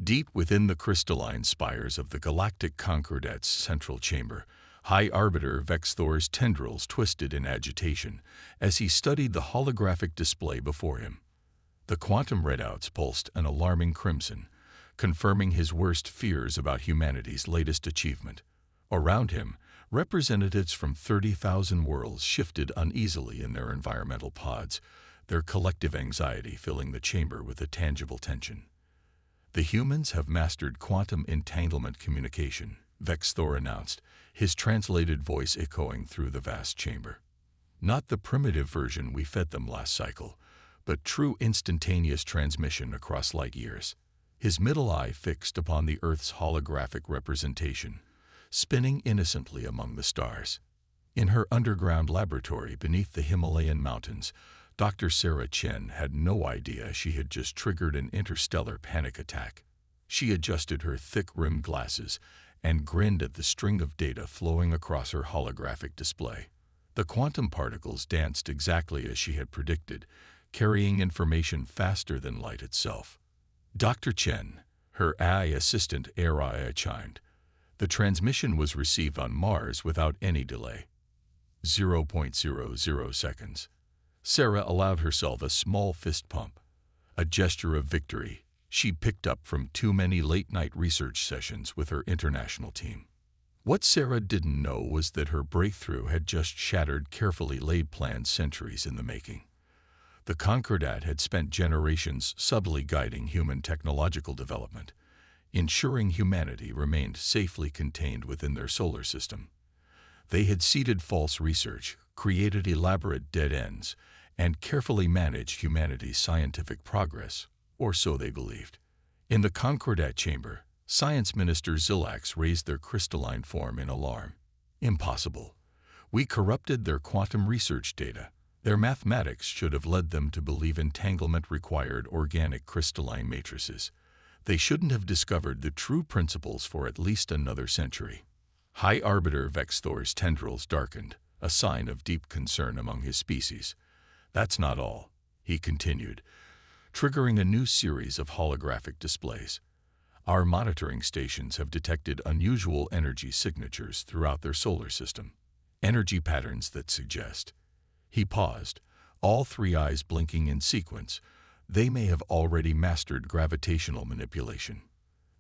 Deep within the crystalline spires of the Galactic Concordat's central chamber, High Arbiter Vexthor's tendrils twisted in agitation as he studied the holographic display before him. The quantum readouts pulsed an alarming crimson, confirming his worst fears about humanity's latest achievement. Around him, representatives from 30,000 worlds shifted uneasily in their environmental pods, their collective anxiety filling the chamber with a tangible tension. "The humans have mastered quantum entanglement communication," Vexthor announced, his translated voice echoing through the vast chamber. "Not the primitive version we fed them last cycle, but true instantaneous transmission across light years." His middle eye fixed upon the Earth's holographic representation, spinning innocently among the stars. In her underground laboratory beneath the Himalayan mountains, Dr. Sarah Chen had no idea she had just triggered an interstellar panic attack. She adjusted her thick-rimmed glasses and grinned at the string of data flowing across her holographic display. The quantum particles danced exactly as she had predicted, carrying information faster than light itself. "Dr. Chen," her AI assistant AI chimed. "The transmission was received on Mars without any delay." 0.00 seconds. Sarah allowed herself a small fist pump, a gesture of victory she picked up from too many late-night research sessions with her international team. What Sarah didn't know was that her breakthrough had just shattered carefully laid plans centuries in the making. The Concordat had spent generations subtly guiding human technological development, ensuring humanity remained safely contained within their solar system. They had seeded false research, created elaborate dead ends, and carefully managed humanity's scientific progress, or so they believed. In the Concordat chamber, Science Minister Zilax raised their crystalline form in alarm. "Impossible. We corrupted their quantum research data. Their mathematics should have led them to believe entanglement required organic crystalline matrices. They shouldn't have discovered the true principles for at least another century." High Arbiter Vexthor's tendrils darkened, a sign of deep concern among his species. "That's not all," he continued, triggering a new series of holographic displays. "Our monitoring stations have detected unusual energy signatures throughout their solar system, energy patterns that suggest—" He paused, all three eyes blinking in sequence. "They may have already mastered gravitational manipulation."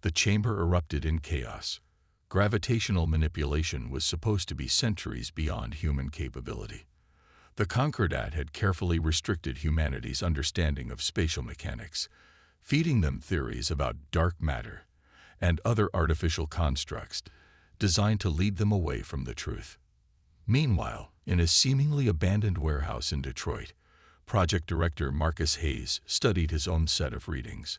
The chamber erupted in chaos. Gravitational manipulation was supposed to be centuries beyond human capability. The Concordat had carefully restricted humanity's understanding of spatial mechanics, feeding them theories about dark matter and other artificial constructs designed to lead them away from the truth. Meanwhile, in a seemingly abandoned warehouse in Detroit, Project Director Marcus Hayes studied his own set of readings.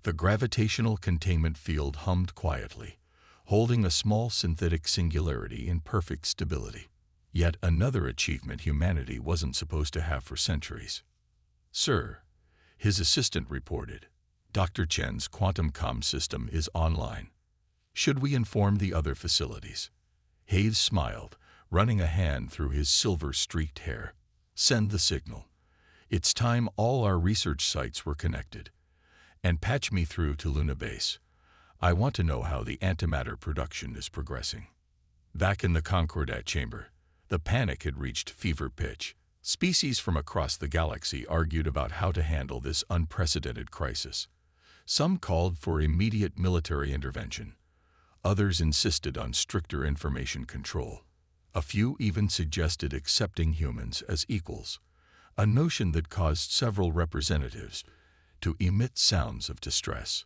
The gravitational containment field hummed quietly, holding a small synthetic singularity in perfect stability. Yet another achievement humanity wasn't supposed to have for centuries. "Sir," his assistant reported, "Dr. Chen's quantum comm system is online. Should we inform the other facilities?" Hayes smiled, running a hand through his silver-streaked hair. "Send the signal. It's time all our research sites were connected. And patch me through to Luna Base. I want to know how the antimatter production is progressing." Back in the Concordat chamber, the panic had reached fever pitch. Species from across the galaxy argued about how to handle this unprecedented crisis. Some called for immediate military intervention. Others insisted on stricter information control. A few even suggested accepting humans as equals, a notion that caused several representatives to emit sounds of distress.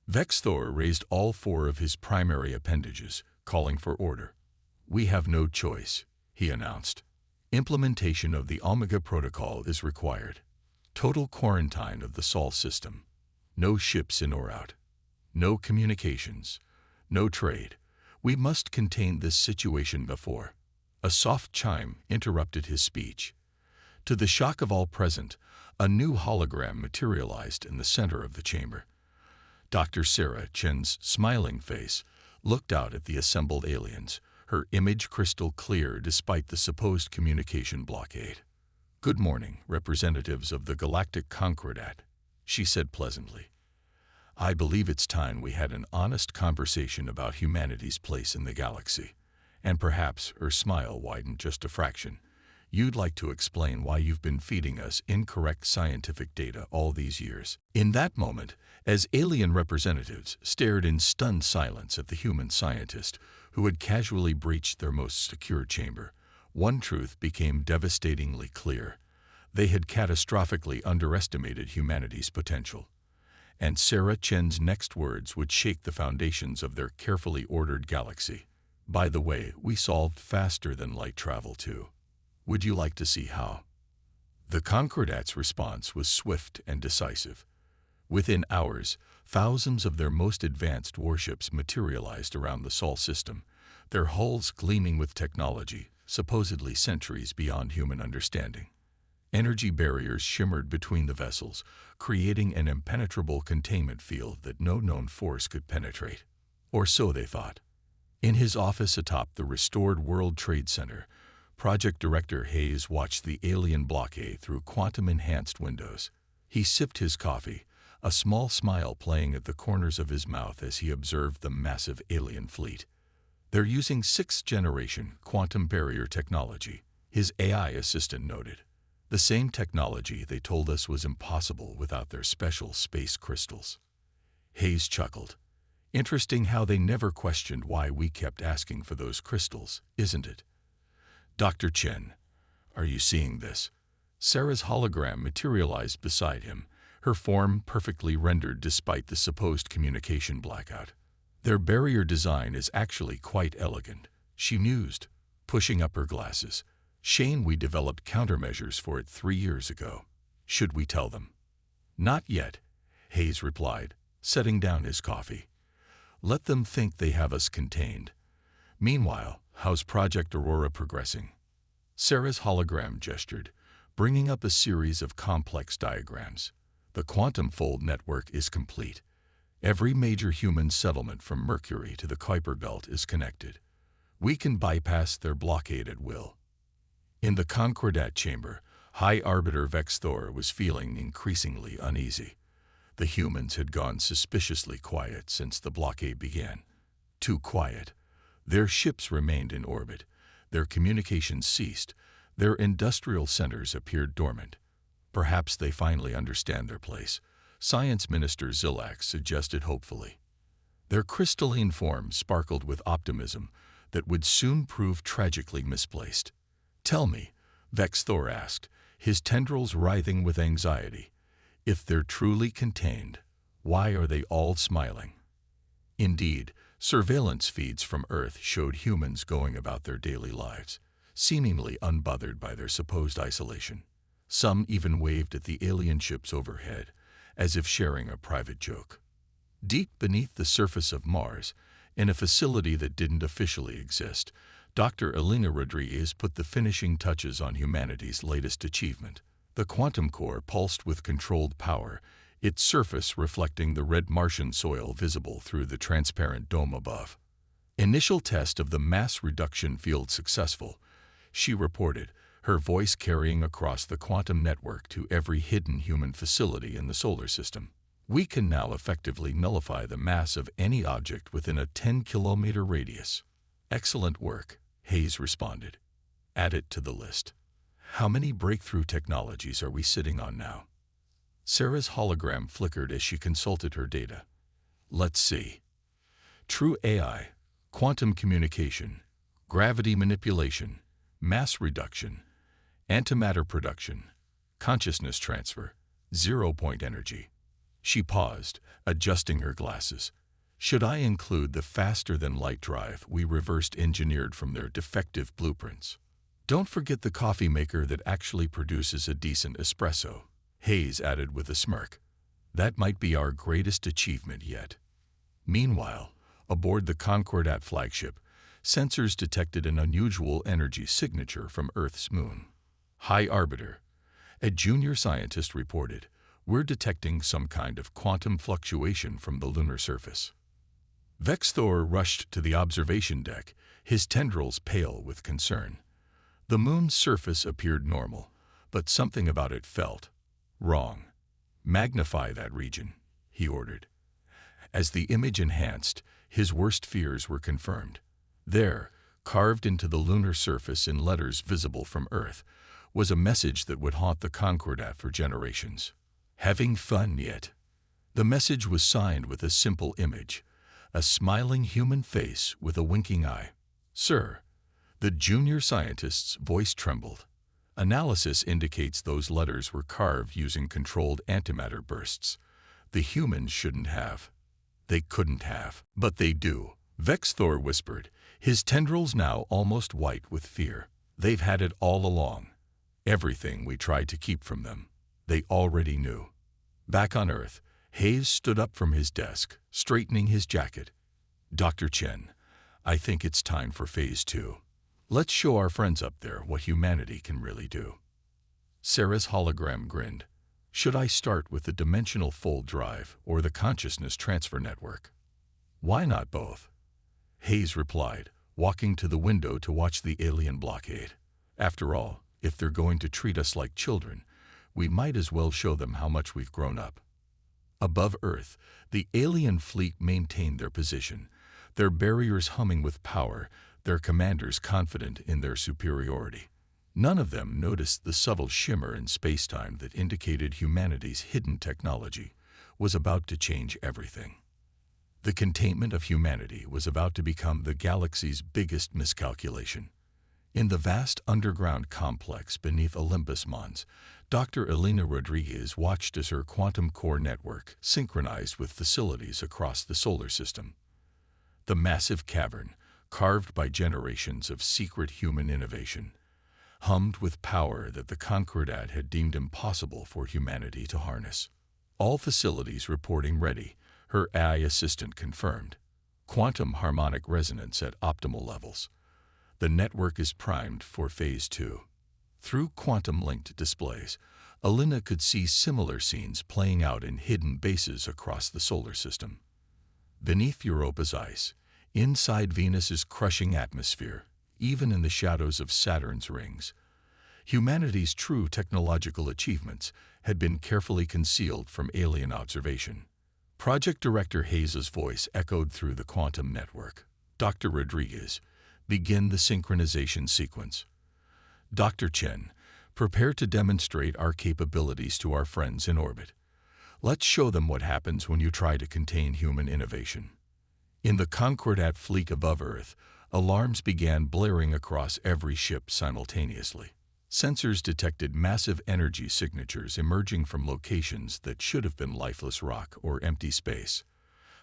Vexthor raised all four of his primary appendages, calling for order. "We have no choice," he announced. "Implementation of the Omega Protocol is required. Total quarantine of the Sol system. No ships in or out. No communications. No trade. We must contain this situation before—" A soft chime interrupted his speech. To the shock of all present, a new hologram materialized in the center of the chamber. Dr. Sarah Chen's smiling face looked out at the assembled aliens, her image crystal clear despite the supposed communication blockade. "Good morning, representatives of the Galactic Concordat," she said pleasantly. I believe it's time we had an honest conversation about humanity's place in the galaxy. And perhaps her smile widened just a fraction. You'd like to explain why you've been feeding us incorrect scientific data all these years. In that moment, as alien representatives stared in stunned silence at the human scientist who had casually breached their most secure chamber, one truth became devastatingly clear. They had catastrophically underestimated humanity's potential. And Sarah Chen's next words would shake the foundations of their carefully ordered galaxy. By the way, we solved faster than light travel too. Would you like to see how? The Concordat's response was swift and decisive. Within hours, thousands of their most advanced warships materialized around the Sol system, their hulls gleaming with technology, supposedly centuries beyond human understanding. Energy barriers shimmered between the vessels, creating an impenetrable containment field that no known force could penetrate. Or so they thought. In his office atop the restored World Trade Center, Project Director Hayes watched the alien blockade through quantum-enhanced windows. He sipped his coffee, a small smile playing at the corners of his mouth as he observed the massive alien fleet. They're using sixth-generation quantum barrier technology, his AI assistant noted. The same technology they told us was impossible without their special space crystals. Hayes chuckled. Interesting how they never questioned why we kept asking for those crystals, isn't it? Dr. Chen, are you seeing this? Sarah's hologram materialized beside him, her form perfectly rendered despite the supposed communication blackout. Their barrier design is actually quite elegant, she mused, pushing up her glasses. Shane, we developed countermeasures for it 3 years ago. Should we tell them? Not yet, Hayes replied, setting down his coffee. Let them think they have us contained. Meanwhile, how's Project Aurora progressing? Sarah's hologram gestured, bringing up a series of complex diagrams. The quantum fold network is complete. Every major human settlement from Mercury to the Kuiper Belt is connected. We can bypass their blockade at will. In the Concordat chamber, High Arbiter Vex Thor was feeling increasingly uneasy. The humans had gone suspiciously quiet since the blockade began. Too quiet. Their ships remained in orbit. Their communications ceased. Their industrial centers appeared dormant. Perhaps they finally understand their place, Science Minister Zilak suggested hopefully. Their crystalline form sparkled with optimism that would soon prove tragically misplaced. Tell me, Vex Thor asked, his tendrils writhing with anxiety, if they're truly contained, why are they all smiling? Indeed, surveillance feeds from Earth showed humans going about their daily lives, seemingly unbothered by their supposed isolation. Some even waved at the alien ships overhead, as if sharing a private joke. Deep beneath the surface of Mars, in a facility that didn't officially exist, Dr. Elena Rodriguez put the finishing touches on humanity's latest achievement. The quantum core pulsed with controlled power, its surface reflecting the red Martian soil visible through the transparent dome above. Initial test of the mass reduction field successful, she reported, her voice carrying across the quantum network to every hidden human facility in the solar system. We can now effectively nullify the mass of any object within a 10-kilometer radius. Excellent work, Hayes responded. Add it to the list. How many breakthrough technologies are we sitting on now? Sarah's hologram flickered as she consulted her data. Let's see. True AI, quantum communication, gravity manipulation, mass reduction, antimatter production, consciousness transfer, zero-point energy. She paused, adjusting her glasses. Should I include the faster-than-light drive we reversed engineered from their defective blueprints? Don't forget the coffee maker that actually produces a decent espresso, Hayes added with a smirk. That might be our greatest achievement yet. Meanwhile, aboard the Concordat flagship, sensors detected an unusual energy signature from Earth's moon. High Arbiter, a junior scientist reported, we're detecting some kind of quantum fluctuation from the lunar surface. Vex Thor rushed to the observation deck, his tendrils pale with concern. The moon's surface appeared normal, but something about it felt wrong. Magnify that region, he ordered. As the image enhanced, his worst fears were confirmed. There, carved into the lunar surface in letters visible from Earth, was a message that would haunt the Concordat for generations. Having fun yet? The message was signed with a simple image, a smiling human face with a winking eye. Sir, the junior scientist's voice trembled. Analysis indicates those letters were carved using controlled antimatter bursts. The humans shouldn't have. They couldn't have. But they do. Vexthor whispered, his tendrils now almost white with fear. They've had it all along. Everything we tried to keep from them, they already knew. Back on Earth, Hayes stood up from his desk, straightening his jacket. Dr. Chen, I think it's time for Phase 2. Let's show our friends up there what humanity can really do. Sarah's hologram grinned. Should I start with the dimensional fold drive or the consciousness transfer network? Why not both? Hayes replied, walking to the window to watch the alien blockade. After all, if they're going to treat us like children, we might as well show them how much we've grown up. Above Earth, the alien fleet maintained their position, their barriers humming with power, their commanders confident in their superiority. None of them noticed the subtle shimmer in spacetime that indicated humanity's hidden technology was about to change everything. The containment of humanity was about to become the galaxy's biggest miscalculation. In the vast underground complex beneath Olympus Mons, Dr. Elena Rodriguez watched as her quantum core network synchronized with facilities across the solar system. The massive cavern, carved by generations of secret human innovation, hummed with power that the Concordat had deemed impossible for humanity to harness. All facilities reporting ready, her AI assistant confirmed. Quantum harmonic resonance at optimal levels. The network is primed for Phase 2. Through quantum-linked displays, Elena could see similar scenes playing out in hidden bases across the solar system. Beneath Europa's ice, inside Venus's crushing atmosphere, even in the shadows of Saturn's rings, humanity's true technological achievements had been carefully concealed from alien observation. Project Director Hayes' voice echoed through the quantum network. Dr. Rodriguez, begin the synchronization sequence. Dr. Chen, prepare to demonstrate our capabilities to our friends in orbit. Let's show them what happens when you try to contain human innovation. In the Concordat fleet above Earth, alarms began blaring across every ship simultaneously. Sensors detected massive energy signatures emerging from locations that should have been lifeless rock or empty space.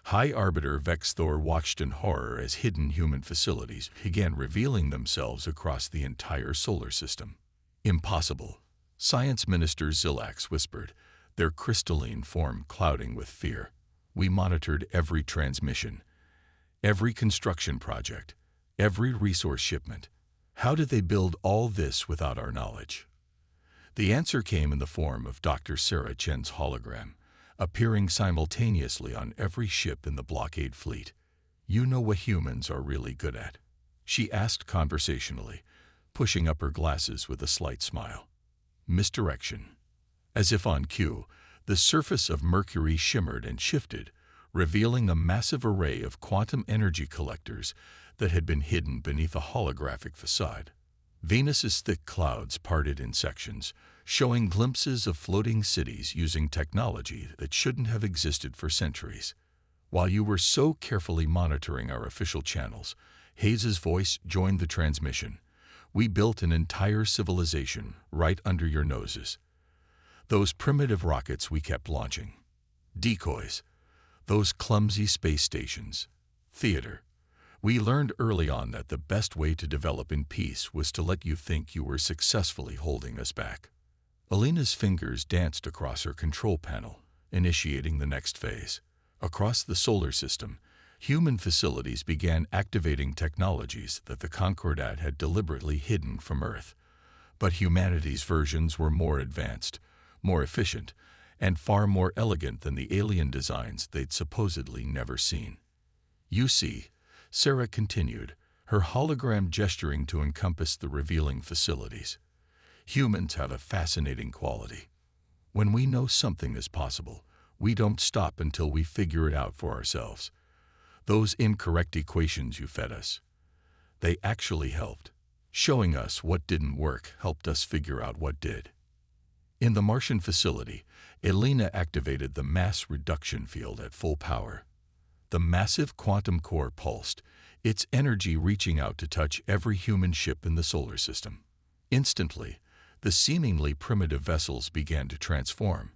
High Arbiter Vexthor watched in horror as hidden human facilities began revealing themselves across the entire solar system. Impossible, Science Minister Zilax whispered, their crystalline form clouding with fear. We monitored every transmission, every construction project, every resource shipment. How did they build all this without our knowledge? The answer came in the form of Dr. Sarah Chen's hologram, appearing simultaneously on every ship in the blockade fleet. You know what humans are really good at? She asked conversationally, pushing up her glasses with a slight smile. Misdirection. As if on cue, the surface of Mercury shimmered and shifted, revealing a massive array of quantum energy collectors that had been hidden beneath a holographic facade. Venus's thick clouds parted in sections, showing glimpses of floating cities using technology that shouldn't have existed for centuries. While you were so carefully monitoring our official channels, Hayes' voice joined the transmission. We built an entire civilization right under your noses. Those primitive rockets we kept launching. Decoys. Those clumsy space stations. Theater. We learned early on that the best way to develop in peace was to let you think you were successfully holding us back. Elena's fingers danced across her control panel, initiating the next phase. Across the solar system, human facilities began activating technologies that the Concordat had deliberately hidden from Earth. But humanity's versions were more advanced, more efficient, and far more elegant than the alien designs they'd supposedly never seen. You see, Sarah continued, her hologram gesturing to encompass the revealing facilities. Humans have a fascinating quality. When we know something is possible, We don't stop until we figure it out for ourselves. Those incorrect equations you fed us, they actually helped. Showing us what didn't work helped us figure out what did. In the Martian facility, Elena activated the mass reduction field at full power. The massive quantum core pulsed, its energy reaching out to touch every human ship in the solar system. Instantly, the seemingly primitive vessels began to transform,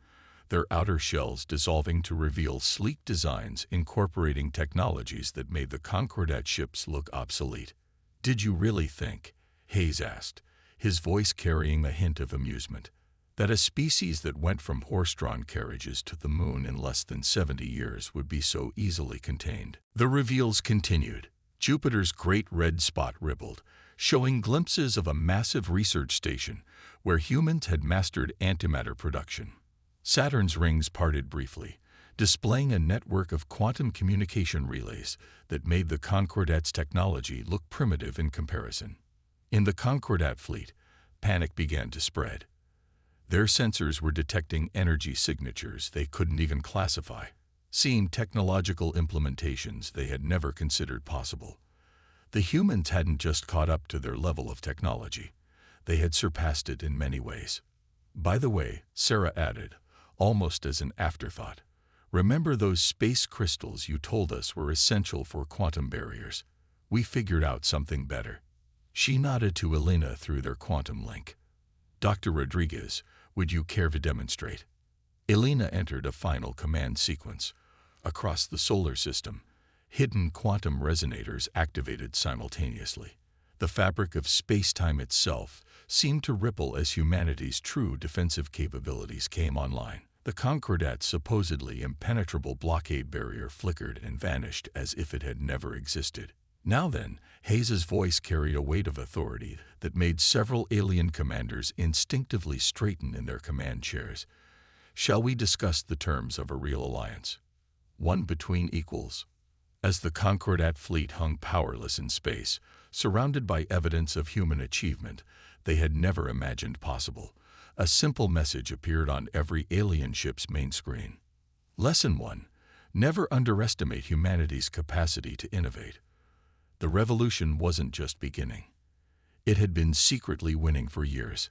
their outer shells dissolving to reveal sleek designs incorporating technologies that made the Concordat ships look obsolete. "Did you really think," Hayes asked, his voice carrying a hint of amusement, "that a species that went from horse-drawn carriages to the moon in less than 70 years would be so easily contained?" The reveals continued. Jupiter's great red spot rippled, showing glimpses of a massive research station where humans had mastered antimatter production. Saturn's rings parted briefly, displaying a network of quantum communication relays that made the Concordat's technology look primitive in comparison. In the Concordat fleet, panic began to spread. Their sensors were detecting energy signatures they couldn't even classify, seeing technological implementations they had never considered possible. The humans hadn't just caught up to their level of technology, they had surpassed it in many ways. "By the way," Sarah added, almost as an afterthought, "remember those space crystals you told us were essential for quantum barriers? We figured out something better." She nodded to Elena through their quantum link. "Dr. Rodriguez, would you care to demonstrate?" Elena entered a final command sequence. Across the solar system, hidden quantum resonators activated simultaneously. The fabric of space-time itself seemed to ripple as humanity's true defensive capabilities came online. The Concordat's supposedly impenetrable blockade barrier flickered and vanished as if it had never existed. "Now then," Hayes's voice carried a weight of authority that made several alien commanders instinctively straighten in their command chairs. "Shall we discuss the terms of a real alliance? One between equals." As the Concordat fleet hung powerless in space, surrounded by evidence of human achievement they had never imagined possible, a simple message appeared on every alien ship's main screen. Lesson 1. Never underestimate humanity's capacity to innovate. The revolution wasn't just beginning. It had been secretly winning for years.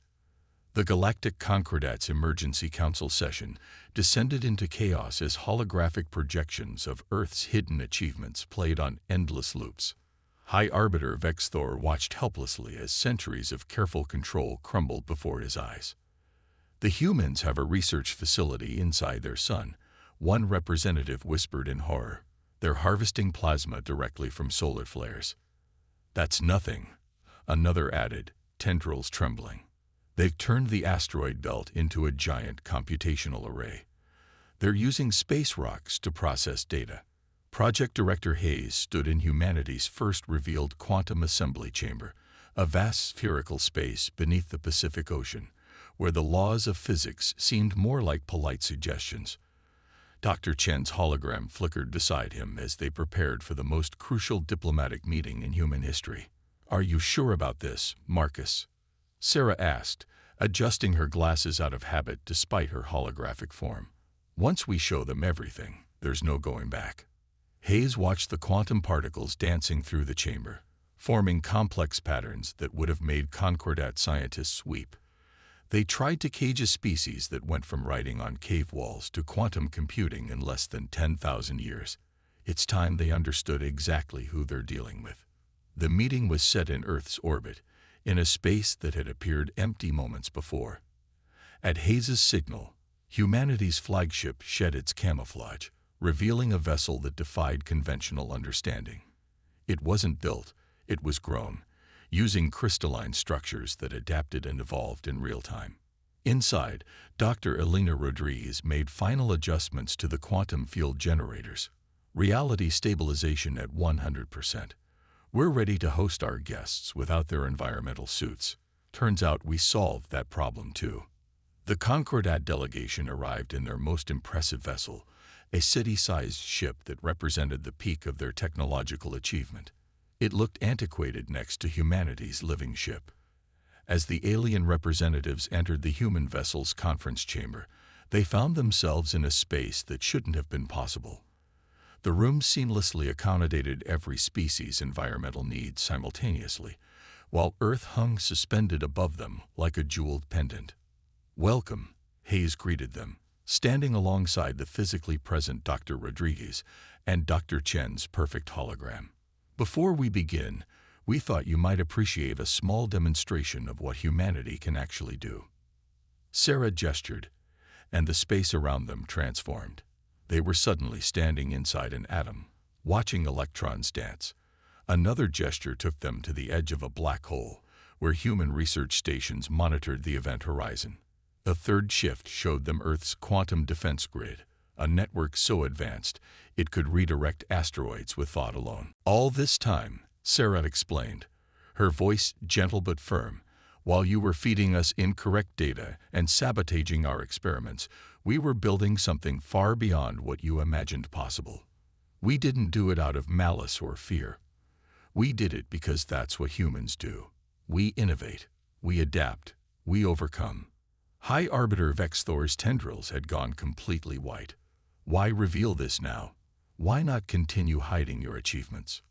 The Galactic Concordat's Emergency Council session descended into chaos as holographic projections of Earth's hidden achievements played on endless loops. High Arbiter Vexthor watched helplessly as centuries of careful control crumbled before his eyes. "The humans have a research facility inside their sun," one representative whispered in horror. "They're harvesting plasma directly from solar flares." "That's nothing," another added, tendrils trembling. "They've turned the asteroid belt into a giant computational array. They're using space rocks to process data." Project Director Hayes stood in humanity's first revealed quantum assembly chamber, a vast spherical space beneath the Pacific Ocean, where the laws of physics seemed more like polite suggestions. Dr. Chen's hologram flickered beside him as they prepared for the most crucial diplomatic meeting in human history. "Are you sure about this, Marcus?" Sarah asked, adjusting her glasses out of habit despite her holographic form. "Once we show them everything, there's no going back." Hayes watched the quantum particles dancing through the chamber, forming complex patterns that would have made Concordat scientists weep. They tried to cage a species that went from writing on cave walls to quantum computing in less than 10,000 years. It's time they understood exactly who they're dealing with. The meeting was set in Earth's orbit, in a space that had appeared empty moments before. At Hayes's signal, humanity's flagship shed its camouflage, revealing a vessel that defied conventional understanding. It wasn't built, it was grown, using crystalline structures that adapted and evolved in real time. Inside, Dr. Elena Rodriguez made final adjustments to the quantum field generators. Reality stabilization at 100%. "We're ready to host our guests without their environmental suits." Turns out we solved that problem too. The Concordat delegation arrived in their most impressive vessel, a city-sized ship that represented the peak of their technological achievement. It looked antiquated next to humanity's living ship. As the alien representatives entered the human vessel's conference chamber, They found themselves in a space that shouldn't have been possible. The room seamlessly accommodated every species' environmental needs simultaneously, while Earth hung suspended above them like a jeweled pendant. "Welcome," Hayes greeted them, standing alongside the physically present Dr. Rodriguez and Dr. Chen's perfect hologram. "Before we begin, we thought you might appreciate a small demonstration of what humanity can actually do." Sarah gestured, and the space around them transformed. They were suddenly standing inside an atom, watching electrons dance. Another gesture took them to the edge of a black hole, where human research stations monitored the event horizon. A third shift showed them Earth's quantum defense grid, a network so advanced it could redirect asteroids with thought alone. "All this time," Sarah explained, her voice gentle but firm, "while you were feeding us incorrect data and sabotaging our experiments, we were building something far beyond what you imagined possible. We didn't do it out of malice or fear. We did it because that's what humans do. We innovate, we adapt, we overcome." High Arbiter Vexthor's tendrils had gone completely white. Why reveal this now? Why not continue hiding your achievements?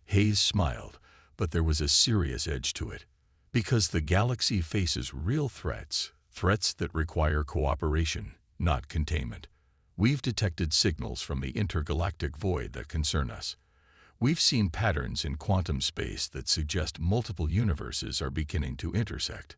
Hayes smiled, but there was a serious edge to it. Because the galaxy faces real threats, threats that require cooperation, not containment. We've detected signals from the intergalactic void that concern us. We've seen patterns in quantum space that suggest multiple universes are beginning to intersect.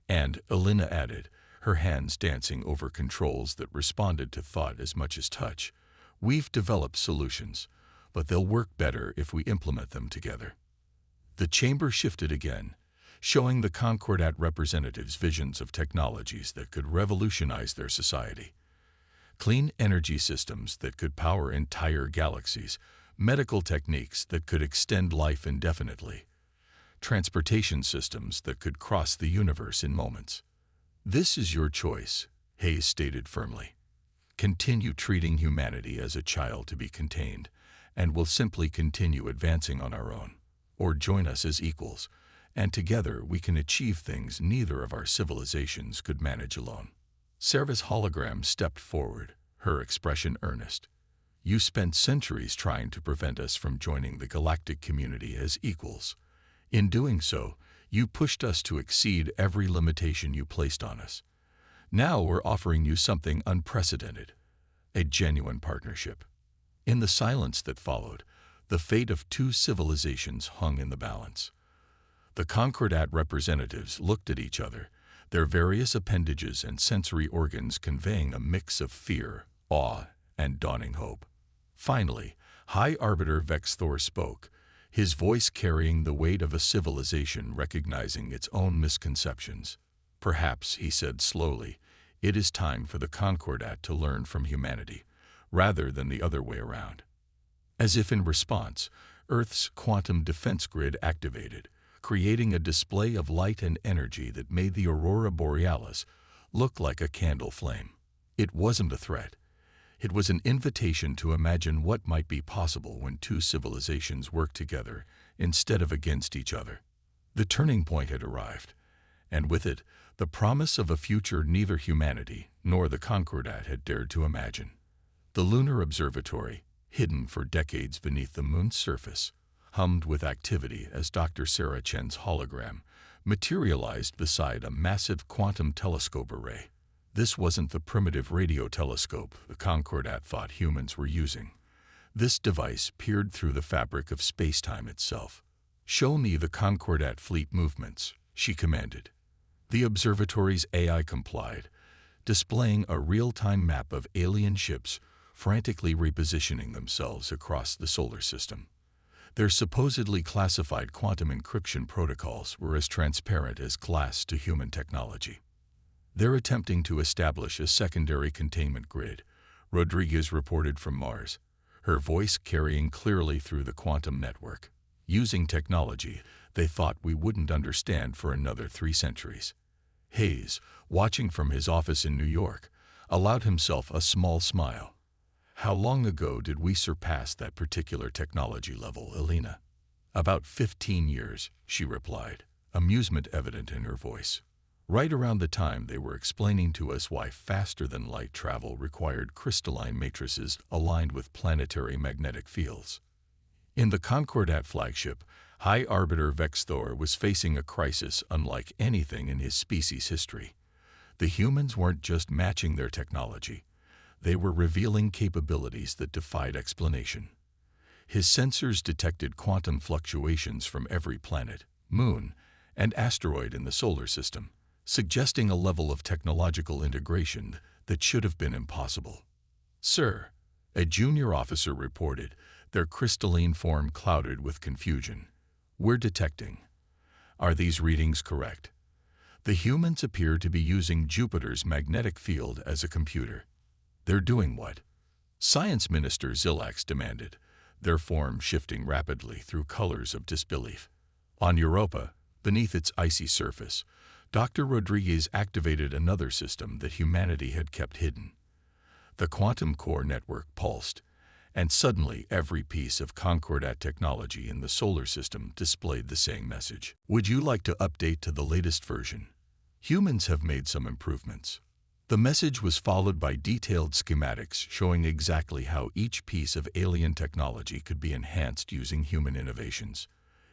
And, Elena added, her hands dancing over controls that responded to thought as much as touch, "We've developed solutions, but they'll work better if we implement them together." The chamber shifted again, showing the Concordat representatives visions of technologies that could revolutionize their society. Clean energy systems that could power entire galaxies, medical techniques that could extend life indefinitely, transportation systems that could cross the universe in moments. "This is your choice," Hayes stated firmly. "Continue treating humanity as a child to be contained, and we'll simply continue advancing on our own. Or join us as equals, and together we can achieve things neither of our civilizations could manage alone." Sarah's hologram stepped forward, her expression earnest. "You spent centuries trying to prevent us from joining the galactic community as equals. In doing so, you pushed us to exceed every limitation you placed on us. Now we're offering you something unprecedented, a genuine partnership." In the silence that followed, the fate of two civilizations hung in the balance. The Concordat representatives looked at each other, their various appendages and sensory organs conveying a mix of fear, awe, and dawning hope. Finally, High Arbiter Vexthor spoke, his voice carrying the weight of a civilization recognizing its own misconceptions. "Perhaps," he said slowly, "it is time for the Concordat to learn from humanity, rather than the other way around." As if in response, Earth's quantum defense grid activated, creating a display of light and energy that made the aurora borealis look like a candle flame. It wasn't a threat. It was an invitation to imagine what might be possible when two civilizations work together instead of against each other. The turning point had arrived, and with it, the promise of a future neither humanity nor the Concordat had dared to imagine. The lunar observatory, hidden for decades beneath the moon's surface, hummed with activity as Dr. Sarah Chen's hologram materialized beside a massive quantum telescope array. This wasn't the primitive radio telescope the Concordat thought humans were using. This device peered through the fabric of space-time itself. "Show me the Concordat fleet movements," she commanded. The observatory's AI complied, displaying a real-time map of alien ships frantically repositioning themselves across the solar system. Their supposedly classified quantum encryption protocols were as transparent as glass to human technology. "They're attempting to establish a secondary containment grid," Rodriguez reported from Mars, her voice carrying clearly through the quantum network. "Using technology they thought we wouldn't understand for another 3 centuries. Hayes, watching from his office in New York, allowed himself a small smile. "How long ago did we surpass that particular technology level, Elena?" "About 15 years, she replied, amusement evident in her voice. right around the time they were explaining to us why faster-than-light travel required crystalline matrices aligned with planetary magnetic fields. In the Concordat flagship, High Arbiter Vexthor was facing a crisis unlike anything in his species' history. The humans weren't just matching their technology. They were revealing capabilities that defied explanation. His sensors detected quantum fluctuations from every planet, moon, and asteroid in the solar system, suggesting a level of technological integration that should have been impossible. "Sir," a junior officer reported, their crystalline form clouded with confusion. "We're detecting. Are these readings correct? The humans appear to be using Jupiter's magnetic field as a computer." "They're doing what?" Science Minister Zilax demanded, their form shifting rapidly through colors of disbelief. On Europa, beneath its icy surface, Dr. Rodriguez activated another system that humanity had kept hidden. The quantum core network pulsed, and suddenly every piece of Concordat technology in the solar system displayed the same message. "Would you like to update to the latest version? Humans have made some improvements." The message was followed by detailed schematics showing exactly how each piece of alien technology could be enhanced using human innovations.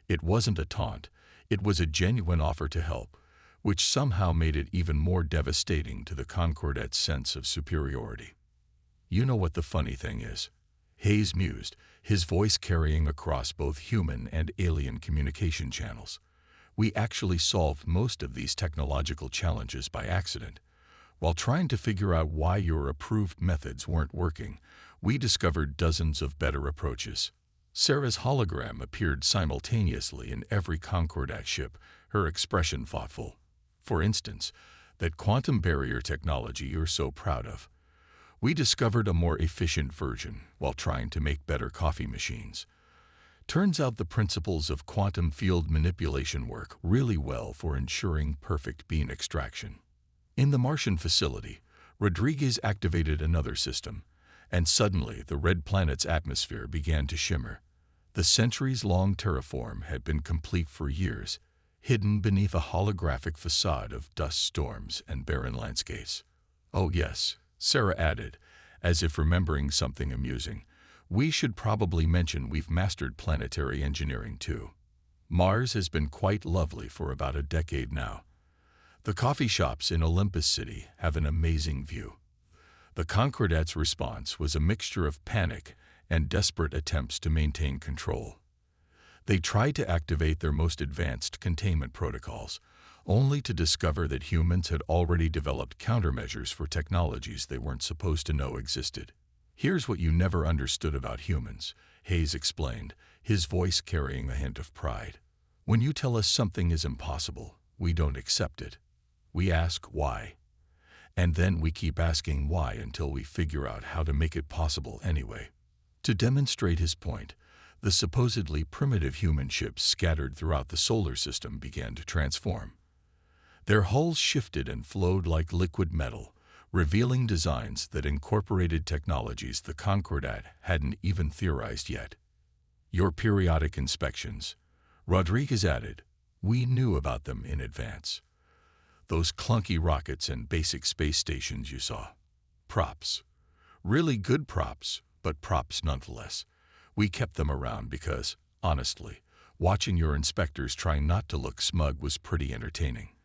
It wasn't a taunt, it was a genuine offer to help, which somehow made it even more devastating to the Concordat's sense of superiority. "You know what the funny thing is?" Hayes mused, his voice carrying across both human and alien communication channels. "We actually solved most of these technological challenges by accident. While trying to figure out why your approved methods weren't working, we discovered dozens of better approaches." Sarah's hologram appeared simultaneously in every Concordat ship, her expression thoughtful. "For instance, that quantum barrier technology you're so proud of. We discovered a more efficient version while trying to make better coffee machines. Turns out the principles of quantum field manipulation work really well for ensuring perfect beam extraction." In the Martian facility, Rodriguez activated another system, and suddenly the red planet's atmosphere began to shimmer. The centuries-long terraform had been complete for years, hidden beneath a holographic facade of dust storms and barren landscapes. "Oh yes," Sarah added, as if remembering something amusing. "We should probably mention we've mastered planetary engineering too. Mars has been quite lovely for about a decade now. The coffee shops in Olympus City have an amazing view." The Concordat's response was a mixture of panic and desperate attempts to maintain control. They tried to activate their most advanced containment protocols, only to discover that humans had already developed countermeasures for technologies they weren't supposed to know existed. "Here's what you never understood about humans," Hayes explained, his voice carrying a hint of pride. "When you tell us something is impossible, we don't accept it. We ask why. And then we keep asking why until we figure out how to make it possible anyway." To demonstrate his point, the supposedly primitive human ships scattered throughout the solar system began to transform. Their hulls shifted and flowed like liquid metal, revealing designs that incorporated technologies the Concordat hadn't even theorized yet. "Your periodic inspections," Rodriguez added, "we knew about them in advance. Those clunky rockets and basic space stations you saw. Props. Really good props, but props nonetheless. We kept them around because, honestly, watching your inspectors try not to look smug was pretty entertaining."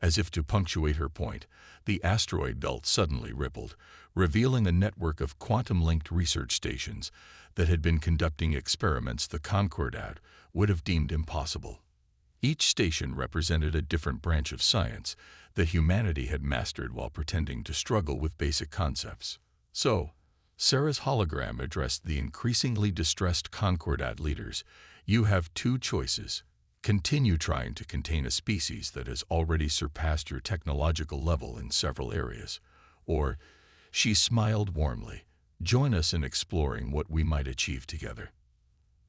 As if to punctuate her point, the asteroid belt suddenly rippled, revealing a network of quantum-linked research stations that had been conducting experiments the Concordat would have deemed impossible. Each station represented a different branch of science that humanity had mastered while pretending to struggle with basic concepts. "So," Sarah's hologram addressed the increasingly distressed Concordat leaders, "you have two choices. Continue trying to contain a species that has already surpassed your technological level in several areas. Or," she smiled warmly, "join us in exploring what we might achieve together."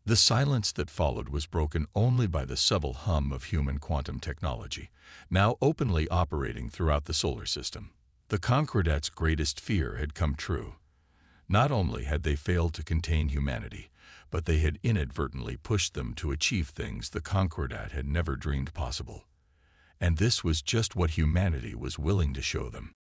The silence that followed was broken only by the subtle hum of human quantum technology, now openly operating throughout the solar system. The Concordat's greatest fear had come true. Not only had they failed to contain humanity, but they had inadvertently pushed them to achieve things the Concordat had never dreamed possible. And this was just what humanity was willing to show them.